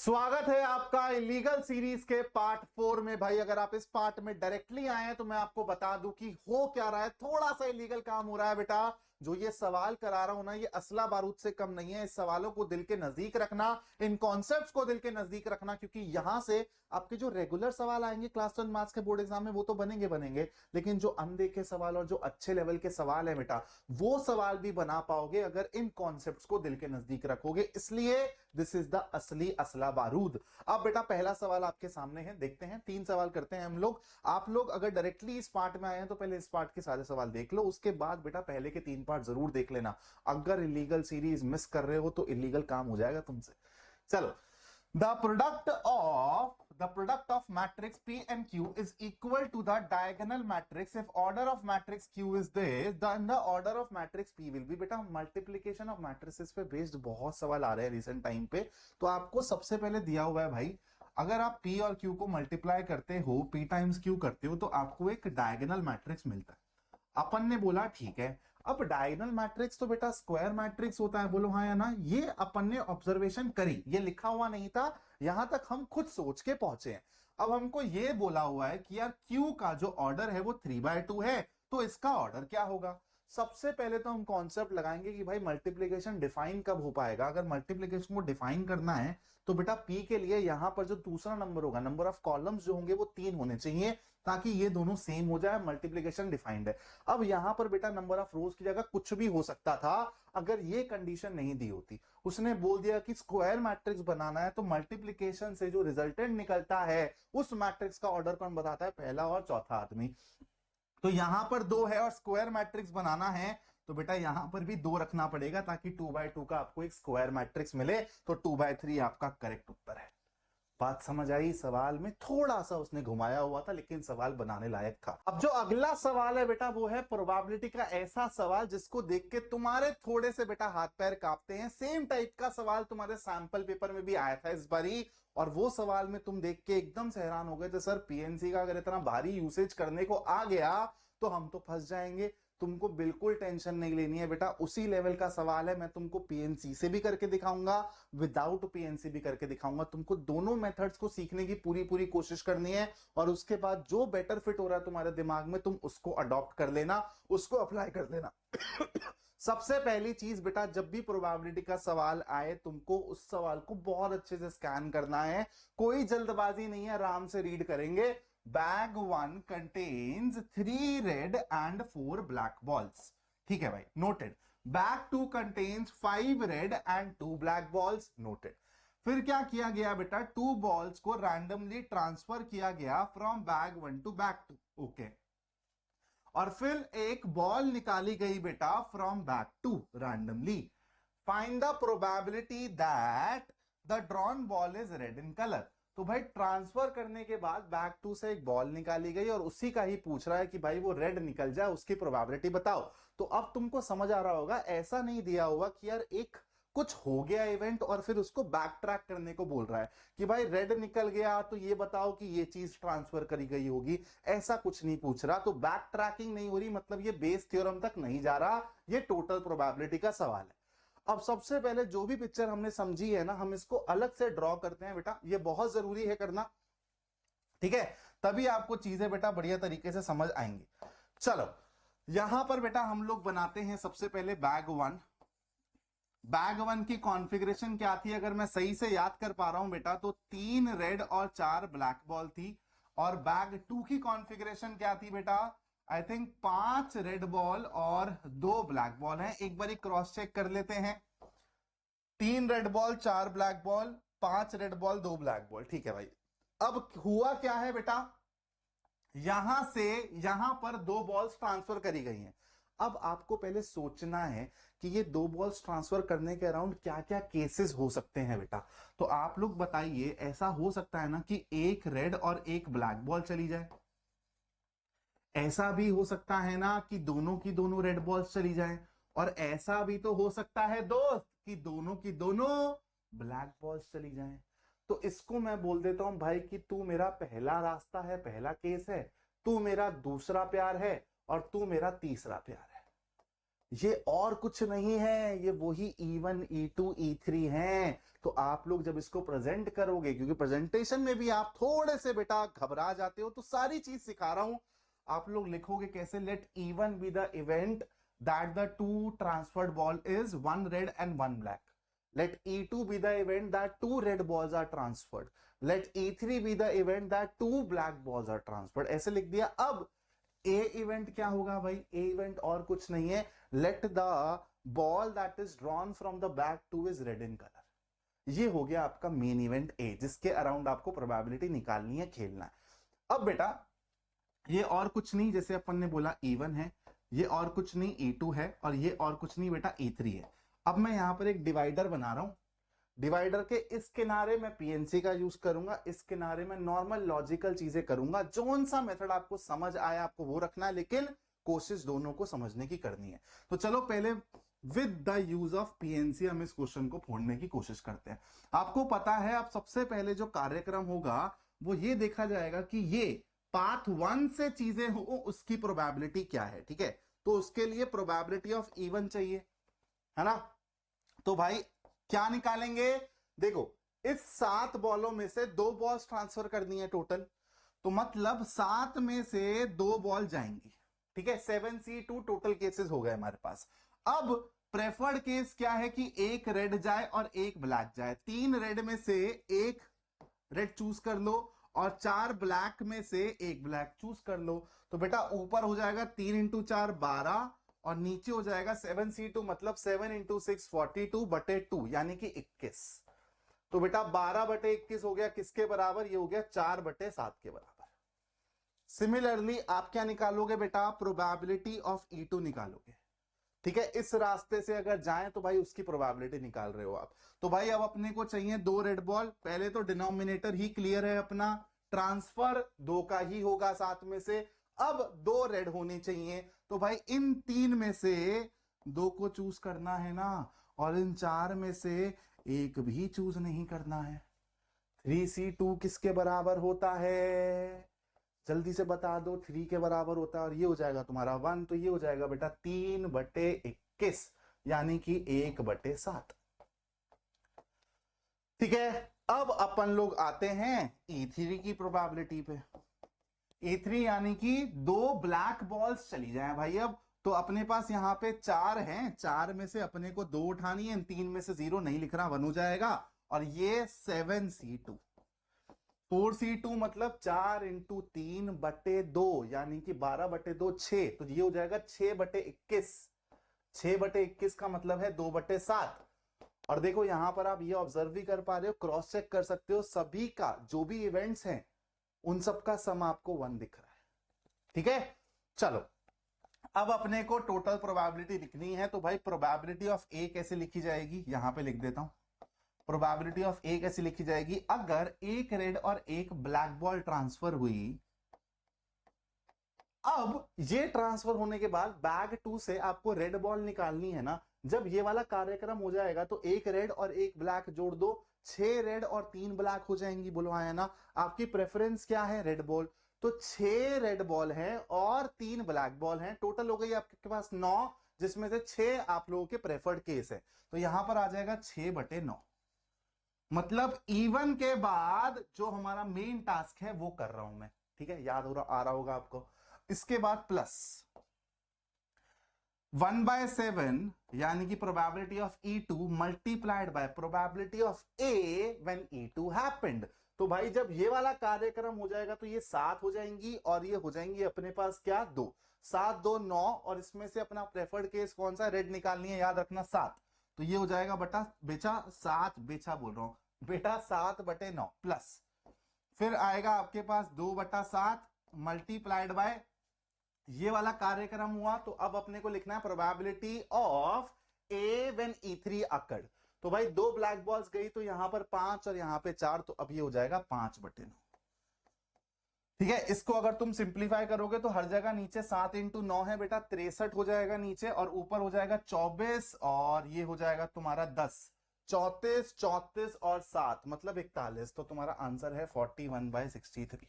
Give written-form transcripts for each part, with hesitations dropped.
स्वागत है आपका इलीगल सीरीज के पार्ट 4 में। भाई अगर आप इस पार्ट में डायरेक्टली आए हैं तो मैं आपको बता दूं कि हो क्या रहा है। थोड़ा सा इलीगल काम हो रहा है बेटा। जो ये सवाल करा रहा हूं ना, ये असला बारूद से कम नहीं है। इस सवालों को दिल के नजदीक रखना, इन कॉन्सेप्ट्स को दिल के नजदीक रखना, क्योंकि यहां से आपके जो रेगुलर सवाल आएंगे क्लास 10 मैथ्स के बोर्ड एग्जाम में वो तो बनेंगे बनेंगे, लेकिन जो अनदेखे सवाल और जो अच्छे लेवल के सवाल है बेटा, वो सवाल भी बना पाओगे अगर इन कॉन्सेप्ट्स को दिल के नजदीक रखोगे। इसलिए दिस इज द असली असला बारूद। अब बेटा पहला सवाल आपके सामने है, देखते हैं। 3 सवाल करते हैं हम लोग। आप लोग अगर डायरेक्टली इस पार्ट में आए हैं तो पहले इस पार्ट के सारे सवाल देख लो, उसके बाद बेटा पहले के 3 पार्ट जरूर देख लेना। अगर इलीगल सीरीज मिस कर रहे हो तो इलीगल काम हो जाएगा तुमसे। चलो, the product of matrix P and Q is equal to the diagonal matrix if order of matrix Q is this, then the order of matrix P will be। बेटा मल्टीप्लीकेशन ऑफ मैट्रिसेस पे based बहुत सवाल आ रहे हैं recent time पे, तो आपको सबसे पहले दिया हुआ है भाई, अगर आप P और Q को मल्टीप्लाई करते हो, P टाइम्स Q करते हो, तो आपको एक डायगोनल मैट्रिक्स मिलता है। अपन ने बोला ठीक है। अब डायगोनल मैट्रिक्स तो बेटा स्क्वायर मैट्रिक्स होता है, बोलो हाँ या ना। ये अपन ने ऑब्जर्वेशन करी, ये लिखा हुआ नहीं था, यहां तक हम खुद सोच के पहुंचे हैं। अब हमको ये बोला हुआ है कि यार Q का जो ऑर्डर है वो 3/2 है, तो इसका ऑर्डर क्या होगा। सबसे पहले तो हम कॉन्सेप्ट लगाएंगे कि भाई मल्टीप्लीकेशन डिफाइन कब हो पाएगा। अगर मल्टीप्लीकेशन को डिफाइन करना है तो बेटा P के लिए यहां पर जो दूसरा नंबर होगा, नंबर ऑफ कॉलम्स जो होंगे वो 3 होने चाहिए, ताकि ये दोनों सेम हो जाए। मल्टीप्लीकेशन डिफाइंड है। अब यहां पर बेटा नंबर ऑफ रोज की जगह कुछ भी हो सकता था अगर ये कंडीशन नहीं दी होती। उसने बोल दिया कि स्क्वायर मैट्रिक्स बनाना है, तो मल्टीप्लीकेशन से जो रिजल्टेंट निकलता है उस मैट्रिक्स का ऑर्डर कौन बताता है, पहला और चौथा आदमी। तो यहां पर 2 है और स्क्वायर मैट्रिक्स बनाना है तो बेटा यहां पर भी 2 रखना पड़ेगा, ताकि 2/2 का आपको एक स्क्वायर मैट्रिक्स मिले। तो 2/3 आपका करेक्ट उत्तर है। बात समझ आई। सवाल में थोड़ा सा उसने घुमाया हुआ था, लेकिन सवाल बनाने लायक था। अब जो अगला सवाल है बेटा, वो है प्रोबेबिलिटी का ऐसा सवाल जिसको देख के तुम्हारे थोड़े से बेटा हाथ पैर कांपते हैं। सेम टाइप का सवाल तुम्हारे सैंपल पेपर में भी आया था इस बारी, और वो सवाल में तुम देख के एकदम से हैरान हो गए थे, सर पीएनसी का अगर इतना भारी यूसेज करने को आ गया तो हम तो फंस जाएंगे। तुमको बिल्कुल टेंशन नहीं लेनी है बेटा, उसी लेवल का सवाल है। मैं तुमको पीएनसी से भी करके दिखाऊंगा, विदाउट पीएनसी भी करके दिखाऊंगा। तुमको दोनों मेथड्स को सीखने की पूरी पूरी कोशिश करनी है, और उसके बाद जो बेटर फिट हो रहा है तुम्हारे दिमाग में तुम उसको अडॉप्ट कर लेना, उसको अप्लाई कर लेना। सबसे पहली चीज बेटा, जब भी प्रोबेबिलिटी का सवाल आए तुमको उस सवाल को बहुत अच्छे से स्कैन करना है। कोई जल्दबाजी नहीं है, आराम से रीड करेंगे। Bag 1 contains 3 red and 4 black balls. ठीक है भाई, noted. Bag 2 contains 5 red and 2 black balls, noted. फिर क्या किया गया बेटा, 2 बॉल्स को रैंडमली ट्रांसफर किया गया from bag 1 to bag 2। Okay, और फिर एक बॉल निकाली गई बेटा from bag 2 randomly. Find the probability that the drawn ball is red in colour. तो भाई ट्रांसफर करने के बाद बैग 2 से एक बॉल निकाली गई और उसी का ही पूछ रहा है कि भाई वो रेड निकल जाए, उसकी प्रोबेबिलिटी बताओ। तो अब तुमको समझ आ रहा होगा, ऐसा नहीं दिया होगा कि यार एक कुछ हो गया इवेंट और फिर उसको बैक ट्रैक करने को बोल रहा है कि भाई रेड निकल गया तो ये बताओ कि ये चीज ट्रांसफर करी गई होगी। ऐसा कुछ नहीं पूछ रहा, तो बैक ट्रैकिंग नहीं हो रही, मतलब ये बेस थ्योरम तक नहीं जा रहा, ये टोटल प्रोबेबिलिटी का सवाल है। अब सबसे पहले जो भी पिक्चर हमने समझी है ना, हम इसको अलग से ड्रॉ करते हैं बेटा, ये बहुत जरूरी है करना, ठीक है। तभी आपको चीजें बेटा बढ़िया तरीके से समझ आएंगी। चलो, यहां पर बेटा हम लोग बनाते हैं सबसे पहले बैग 1। बैग 1 की कॉन्फ़िगरेशन क्या थी, अगर मैं सही से याद कर पा रहा हूं बेटा, तो 3 रेड और 4 ब्लैक बॉल थी। और बैग 2 की कॉन्फ़िगरेशन क्या थी बेटा, आई थिंक 5 रेड बॉल और 2 ब्लैक बॉल हैं। एक बार क्रॉस चेक कर लेते हैं। 3 red ball 4 black ball, 5 red ball 2 black ball, ठीक है भाई। अब हुआ क्या है बेटा, यहां से यहां पर 2 बॉल्स ट्रांसफर करी गई हैं। अब आपको पहले सोचना है कि ये 2 बॉल्स ट्रांसफर करने के अराउंड क्या क्या केसेस हो सकते हैं बेटा। तो आप लोग बताइए, ऐसा हो सकता है ना कि एक रेड और एक ब्लैक बॉल चली जाए। ऐसा भी हो सकता है ना कि दोनों की दोनों रेड बॉल्स चली जाएं, और ऐसा भी तो हो सकता है दोस्त कि दोनों की दोनों ब्लैक बॉल्स चली जाएं। तो इसको मैं बोल देता हूं भाई कि तू मेरा पहला रास्ता है, पहला केस है, तू मेरा दूसरा प्यार है, और तू मेरा तीसरा प्यार है। ये और कुछ नहीं है, ये वही E1 E2 E3 हैं। तो आप लोग जब इसको प्रेजेंट करोगे, क्योंकि प्रेजेंटेशन में भी आप थोड़े से बेटा घबरा जाते हो, तो सारी चीज सिखा रहा हूं। आप लोग लिखोगे कैसे, let E1 be the event that the two transferred ball is one red and one black. Let E2 be the event that two red balls are transferred. Let E3 be the event that two black balls are transferred. ऐसे लिख दिया। अब A event क्या होगा भाई, A event और कुछ नहीं है, let the ball that is drawn from the back to is red in color. ये हो गया आपका मेन इवेंट A, जिसके अराउंड आपको प्रोबेबिलिटी निकालनी है, खेलना है। अब बेटा ये और कुछ नहीं, जैसे अपन ने बोला E1 है, ये और कुछ नहीं E2 है, और ये और कुछ नहीं बेटा E3 है। अब मैं यहां पर एक डिवाइडर बना रहा हूं। डिवाइडर के इस किनारे में पीएनसी का यूज करूंगा, इस किनारे में नॉर्मल लॉजिकल चीजें करूंगा। जोन सा मेथड आपको समझ आया आपको वो रखना है, लेकिन कोशिश दोनों को समझने की करनी है। तो चलो पहले with the use of PNC हम इस क्वेश्चन को फोड़ने की कोशिश करते हैं। आपको पता है, अब सबसे पहले जो कार्यक्रम होगा वो ये देखा जाएगा कि ये पाथ 1 से चीजें हो, उसकी प्रोबेबिलिटी क्या है। ठीक है, तो उसके लिए प्रोबेबिलिटी ऑफ E1 चाहिए, है ना। तो भाई क्या निकालेंगे, देखो इस 7 बॉलों में से 2 बॉल्स ट्रांसफर करनी है टोटल, तो मतलब 7 में से 2 बॉल जाएंगी। ठीक है, 7C2 टोटल केसेस हो गए हमारे पास। अब प्रेफर्ड केस क्या है कि एक रेड जाए और एक ब्लैक जाए। 3 रेड में से एक रेड चूज कर लो और 4 ब्लैक में से एक ब्लैक चूज कर लो। तो बेटा ऊपर हो जाएगा 3 × 4 12 और नीचे हो जाएगा 7C2, मतलब 7 × 6 42/2 यानी कि 21। तो बेटा 12/21 हो गया किसके बराबर, ये हो गया 4/7 के बराबर। सिमिलरली आप क्या निकालोगे बेटा, प्रोबेबिलिटी ऑफ E2 निकालोगे। ठीक है, इस रास्ते से अगर जाएं तो भाई उसकी प्रोबेबिलिटी निकाल रहे हो आप। तो भाई अब अपने को चाहिए 2 रेड बॉल। पहले तो डिनोमिनेटर ही क्लियर है अपना, ट्रांसफर 2 का ही होगा 7 में से। अब 2 रेड होने चाहिए, तो भाई इन 3 में से 2 को चूज करना है ना, और इन 4 में से एक भी चूज नहीं करना है। 3C2 किसके बराबर होता है, जल्दी से बता दो। 3 के बराबर होता है, और ये हो जाएगा तुम्हारा 1, तो ये हो जाएगा बेटा 3/21 यानी कि 1/7। ठीक है, अब अपन लोग आते हैं E3 की प्रोबेबिलिटी पे। E3 यानी कि 2 ब्लैक बॉल्स चली जाएं भाई। अब तो अपने पास यहां पे 4 हैं, 4 में से अपने को 2 उठानी है, 3 में से 0 नहीं लिख रहा, 1 हो जाएगा। और ये 7C2, 4C2 मतलब 4 × 3/2 यानी कि 12/2 6, तो ये हो जाएगा 6/21। 6/21 का मतलब है 2/7। और देखो यहां पर आप ये ऑब्जर्व भी कर पा रहे हो, क्रॉस चेक कर सकते हो, सभी का जो भी इवेंट्स हैं उन सब का सम आपको 1 दिख रहा है। ठीक है, चलो अब अपने को टोटल प्रोबेबिलिटी लिखनी है। तो भाई प्रोबेबिलिटी ऑफ ए कैसे लिखी जाएगी, यहां पे लिख देता हूं। प्रोबेबिलिटी ऑफ ए कैसे लिखी जाएगी, अगर एक रेड और एक ब्लैक बॉल ट्रांसफर हुई, अब ये ट्रांसफर होने के बाद बैग 2 से आपको रेड बॉल निकालनी है ना। जब ये वाला कार्यक्रम हो जाएगा तो एक रेड और एक ब्लैक जोड़ दो, 6 रेड और 3 ब्लैक हो जाएंगी। बोलो आया ना, आपकी प्रेफरेंस क्या है, रेड बॉल। तो 6 रेड बॉल है और 3 ब्लैक बॉल है, टोटल हो गई आपके पास 9, जिसमें से 6 आप लोगों के प्रेफर्ड केस है। तो यहां पर आ जाएगा 6/9, मतलब E1 के बाद जो हमारा मेन टास्क है वो कर रहा हूं मैं। ठीक है, याद हो रहा आ रहा होगा आपको। इसके बाद प्लस 1/7 यानी कि probability of E2 multiplied by probability of A when E2 happened. तो भाई जब ये वाला कार्यक्रम हो जाएगा तो ये 7 हो जाएंगी और ये हो जाएंगी अपने पास क्या 2, 7 2 9, और इसमें से अपना प्रेफर्ड केस कौन सा, रेड निकालनी है, याद रखना 7। तो ये हो जाएगा बटा बेचा 7, बेचा बोल रहा हूं बेटा 7/9 प्लस, फिर आएगा आपके पास 2/7 मल्टीप्लाइड बाय ये वाला कार्यक्रम हुआ। तो अब अपने को लिखना है probability of A when E3 occurred. तो भाई 2 ब्लैक बॉल्स गई तो यहां पर 5 और यहां पे 4, तो अब ये हो जाएगा 5/9। ठीक है, इसको अगर तुम सिंप्लीफाई करोगे तो हर जगह नीचे 7 × 9 है बेटा 63 हो जाएगा नीचे, और ऊपर हो जाएगा 24, और ये हो जाएगा तुम्हारा 10, 34 34 और 7 मतलब 41। तो तुम्हारा आंसर है 41/63।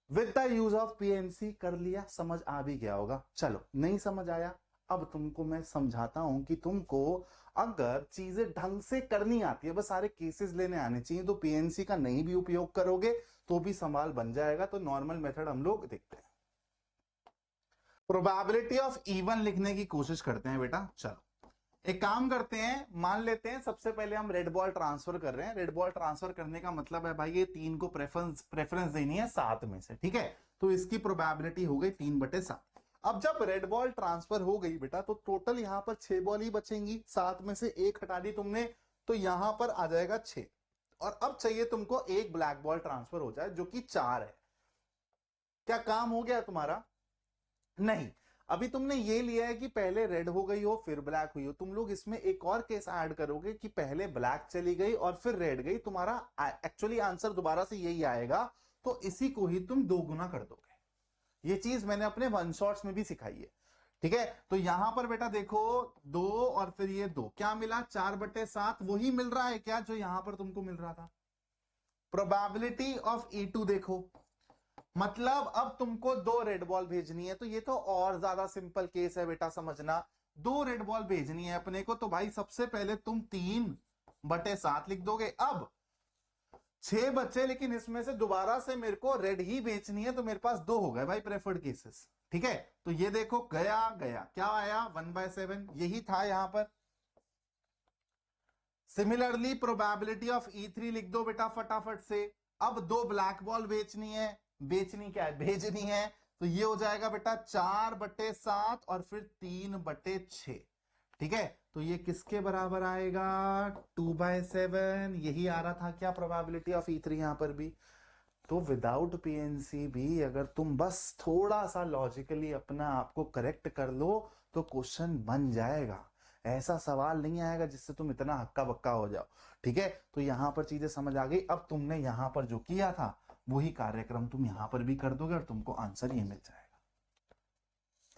With the use of PNC कर लिया, समझ आ भी गया होगा। चलो नहीं समझ आया, अब तुमको मैं समझाता हूं कि तुमको अगर चीजें ढंग से करनी आती है, बस सारे केसेस लेने आने चाहिए, तो पीएनसी का नहीं भी उपयोग करोगे तो भी सवाल बन जाएगा। तो नॉर्मल मेथड हम लोग देखते हैं। प्रोबेबिलिटी ऑफ इवन लिखने की कोशिश करते हैं बेटा। चलो एक काम करते हैं, मान लेते हैं सबसे पहले हम रेड बॉल ट्रांसफर कर रहे हैं। रेड बॉल ट्रांसफर करने का मतलब है भाई ये 3 को प्रेफरेंस देनी है 7 में से, ठीक है। तो इसकी प्रोबेबिलिटी हो गई 3/7। अब जब रेड बॉल ट्रांसफर हो गई बेटा तो टोटल यहां पर 6 बॉल ही बचेंगी, 7 में से 1 हटा दी तुमने, तो यहां पर आ जाएगा 6। और अब चाहिए तुमको एक ब्लैक बॉल ट्रांसफर हो जाए जो कि 4 है। क्या काम हो गया तुम्हारा? नहीं, अभी तुमने ये लिया है कि पहले रेड हो गई हो फिर ब्लैक हुई हो। तुम लोग इसमें एक और केस ऐड करोगे कि पहले ब्लैक चली गई और फिर रेड गई, तुम्हारा एक्चुअली आंसर दोबारा से यही आएगा। तो इसी को ही तुम 2 गुना कर दोगे। ये चीज मैंने अपने वन शॉट्स में भी सिखाई है, ठीक है। तो यहां पर बेटा देखो 2 और फिर ये 2, क्या मिला? 4/7। वही मिल रहा है क्या जो यहां पर तुमको मिल रहा था? प्रोबेबिलिटी ऑफ E2 देखो, मतलब अब तुमको 2 रेड बॉल भेजनी है। तो ये तो और ज्यादा सिंपल केस है बेटा, समझना। 2 रेड बॉल भेजनी है अपने को, तो भाई सबसे पहले तुम 3/7 लिख दोगे। अब 6 बच्चे, लेकिन इसमें से दोबारा से मेरे को रेड ही बेचनी है, तो मेरे पास 2 हो गए भाई प्रेफर्ड केसेस, ठीक है। तो ये देखो गया गया, क्या आया? 1/7, यही था यहां पर। सिमिलरली प्रोबेबिलिटी ऑफ E3 लिख दो बेटा फटाफट से। अब 2 ब्लैक बॉल बेचनी है, बेचनी क्या है? भेजनी है। तो ये हो जाएगा बेटा 4/7 और फिर 3/6, ठीक है। तो ये किसके बराबर आएगा? 2/7। यही आ रहा था क्या प्रोबेबिलिटी ऑफ E3 यहां पर भी? तो विदाउट पीएनसी भी अगर तुम बस थोड़ा सा लॉजिकली अपना आपको करेक्ट कर लो तो क्वेश्चन बन जाएगा। ऐसा सवाल नहीं आएगा जिससे तुम इतना हक्का बक्का हो जाओ, ठीक है। तो यहां पर चीजें समझ आ गई। अब तुमने यहां पर जो किया था वही कार्यक्रम तुम यहां पर भी कर दोगे और तुमको आंसर ये मिल जाएगा,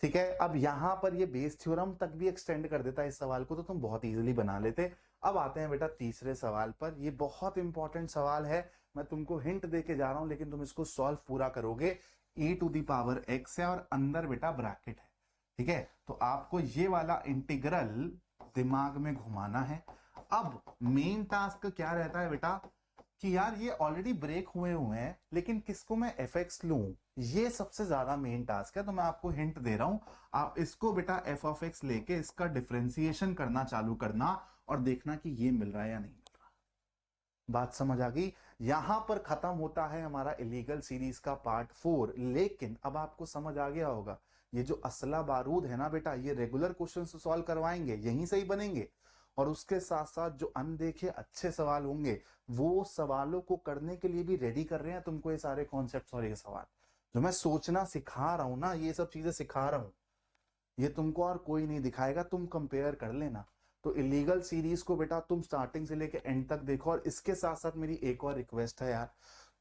ठीक है। अब यहां पर ये बेस थ्योरम तक भी एक्सटेंड कर देता है इस सवाल को, तो तुम बहुत इजीली बना लेते। अब आते हैं बेटा तीसरे सवाल पर। ये बहुत इंपॉर्टेंट सवाल है, मैं तुमको हिंट देके जा रहा हूं लेकिन तुम इसको सॉल्व पूरा करोगे। e⁻x है और अंदर बेटा ब्रैकेट है, ठीक है। तो आपको ये वाला इंटीग्रल दिमाग में घुमाना है। अब मेन टास्क क्या रहता है बेटा कि यार ये ऑलरेडी ब्रेक हुए हैं, लेकिन किसको मैं fx लूं, ये सबसे ज्यादा मेन टास्क है। तो मैं आपको हिंट दे रहा हूं, आप इसको बेटा f(x) लेके इसका डिफरेंशिएशन करना चालू करना और देखना कि ये मिल रहा है या नहीं मिल रहा। बात समझ आ गई? यहां पर खत्म होता है हमारा इलीगल सीरीज का पार्ट 4। लेकिन अब आपको समझ आ गया होगा ये जो असला बारूद है ना बेटा, ये रेगुलर क्वेश्चन सॉल्व करवाएंगे, यहीं से ही बनेंगे। और उसके साथ साथ जो अनदेखे अच्छे सवाल होंगे वो सवालों को करने के लिए भी रेडी कर रहे हैं तुमको ये सारे कॉन्सेप्ट्स और ये सवाल जो मैं सोचना सिखा रहा हूं ना, ये सब चीजें सिखा रहा हूं, ये तुमको और कोई नहीं दिखाएगा। तुम कंपेयर कर लेना। तो इलीगल सीरीज को बेटा तुम स्टार्टिंग से लेके एंड तक देखो। और इसके साथ साथ मेरी एक और रिक्वेस्ट है यार,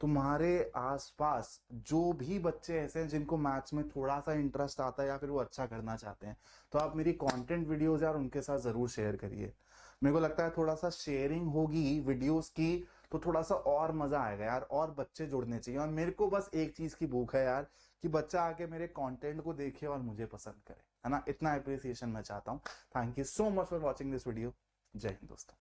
तुम्हारे आसपास जो भी बच्चे ऐसे हैं जिनको मैथ्स में थोड़ा सा इंटरेस्ट आता है या फिर वो अच्छा करना चाहते हैं, तो आप मेरी कंटेंट वीडियोस यार उनके साथ जरूर शेयर करिए। मेरे को लगता है थोड़ा सा शेयरिंग होगी वीडियोस की तो थोड़ा सा और मजा आएगा यार, और बच्चे जुड़ने चाहिए। और मेरे को बस एक चीज की भूख है यार कि बच्चा आके मेरे कंटेंट को देखे और मुझे पसंद करे, है ना। इतना अप्रिसिएशन मैं चाहता हूँ। Thank you so much for watching this video. जय हिंद दोस्तों।